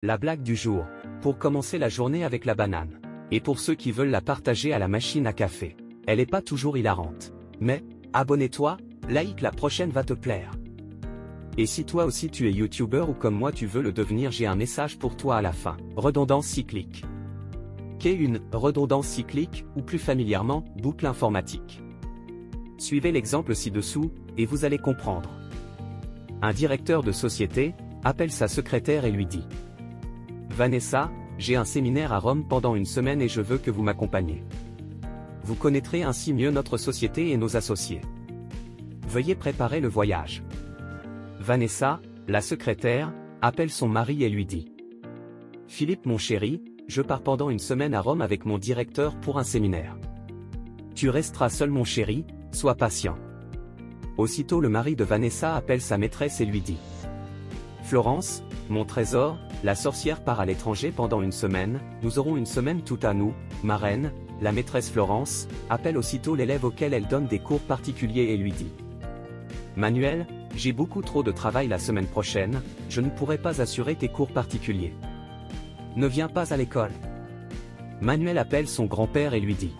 La blague du jour. Pour commencer la journée avec la banane. Et pour ceux qui veulent la partager à la machine à café. Elle est pas toujours hilarante. Mais, abonne-toi, like, la prochaine va te plaire. Et si toi aussi tu es youtubeur ou comme moi tu veux le devenir, j'ai un message pour toi à la fin. Redondance cyclique. Qu'est une redondance cyclique, ou plus familièrement, boucle informatique? Suivez l'exemple ci-dessous, et vous allez comprendre. Un directeur de société appelle sa secrétaire et lui dit: Vanessa, j'ai un séminaire à Rome pendant une semaine et je veux que vous m'accompagniez. Vous connaîtrez ainsi mieux notre société et nos associés. Veuillez préparer le voyage. Vanessa, la secrétaire, appelle son mari et lui dit: Philippe mon chéri, je pars pendant une semaine à Rome avec mon directeur pour un séminaire. Tu resteras seul mon chéri, sois patient. Aussitôt le mari de Vanessa appelle sa maîtresse et lui dit: Florence, mon trésor, la sorcière part à l'étranger pendant une semaine, nous aurons une semaine toute à nous, ma reine. La maîtresse Florence appelle aussitôt l'élève auquel elle donne des cours particuliers et lui dit: Manuel, j'ai beaucoup trop de travail la semaine prochaine, je ne pourrai pas assurer tes cours particuliers. Ne viens pas à l'école. Manuel appelle son grand-père et lui dit: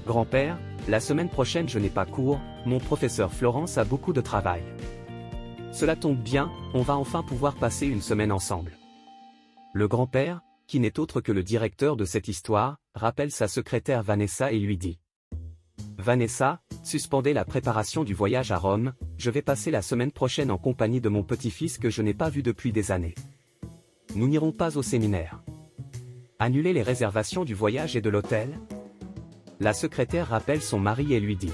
Grand-père, la semaine prochaine je n'ai pas cours, mon professeur Florence a beaucoup de travail. Cela tombe bien, on va enfin pouvoir passer une semaine ensemble. Le grand-père, qui n'est autre que le directeur de cette histoire, rappelle sa secrétaire Vanessa et lui dit: Vanessa, suspendez la préparation du voyage à Rome, je vais passer la semaine prochaine en compagnie de mon petit-fils que je n'ai pas vu depuis des années. Nous n'irons pas au séminaire. Annulez les réservations du voyage et de l'hôtel. La secrétaire rappelle son mari et lui dit: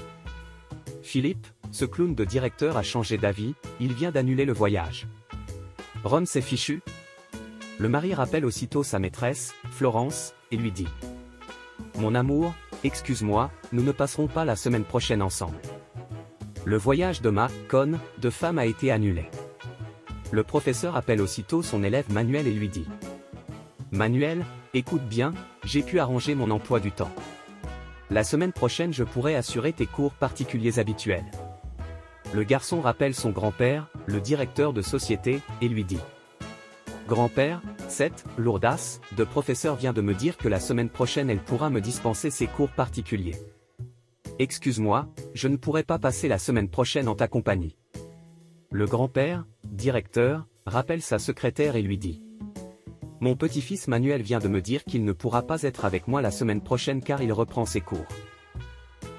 Philippe, ce clown de directeur a changé d'avis, il vient d'annuler le voyage. Rome c'est fichu. Le mari rappelle aussitôt sa maîtresse, Florence, et lui dit: Mon amour, excuse-moi, nous ne passerons pas la semaine prochaine ensemble. Le voyage de ma conne de femme a été annulé. Le professeur appelle aussitôt son élève Manuel et lui dit: Manuel, écoute bien, j'ai pu arranger mon emploi du temps. La semaine prochaine je pourrai assurer tes cours particuliers habituels. Le garçon rappelle son grand-père, le directeur de société, et lui dit: Grand-père, cette lourdasse de professeur vient de me dire que la semaine prochaine elle pourra me dispenser ses cours particuliers. Excuse-moi, je ne pourrai pas passer la semaine prochaine en ta compagnie. Le grand-père, directeur, rappelle sa secrétaire et lui dit: Mon petit-fils Manuel vient de me dire qu'il ne pourra pas être avec moi la semaine prochaine car il reprend ses cours.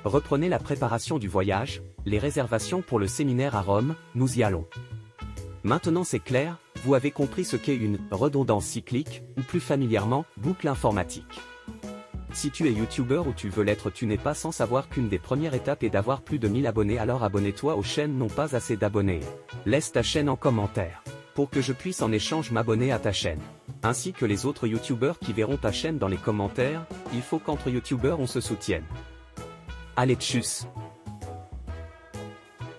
Reprenez la préparation du voyage, les réservations pour le séminaire à Rome, nous y allons. Maintenant c'est clair, vous avez compris ce qu'est une redondance cyclique, ou plus familièrement, boucle informatique. Si tu es youtubeur ou tu veux l'être, tu n'es pas sans savoir qu'une des premières étapes est d'avoir plus de 1000 abonnés, alors abonne-toi aux chaînes non pas assez d'abonnés. Laisse ta chaîne en commentaire, pour que je puisse en échange m'abonner à ta chaîne. Ainsi que les autres youtubeurs qui verront ta chaîne dans les commentaires, il faut qu'entre youtubeurs on se soutienne. Allez tchuss!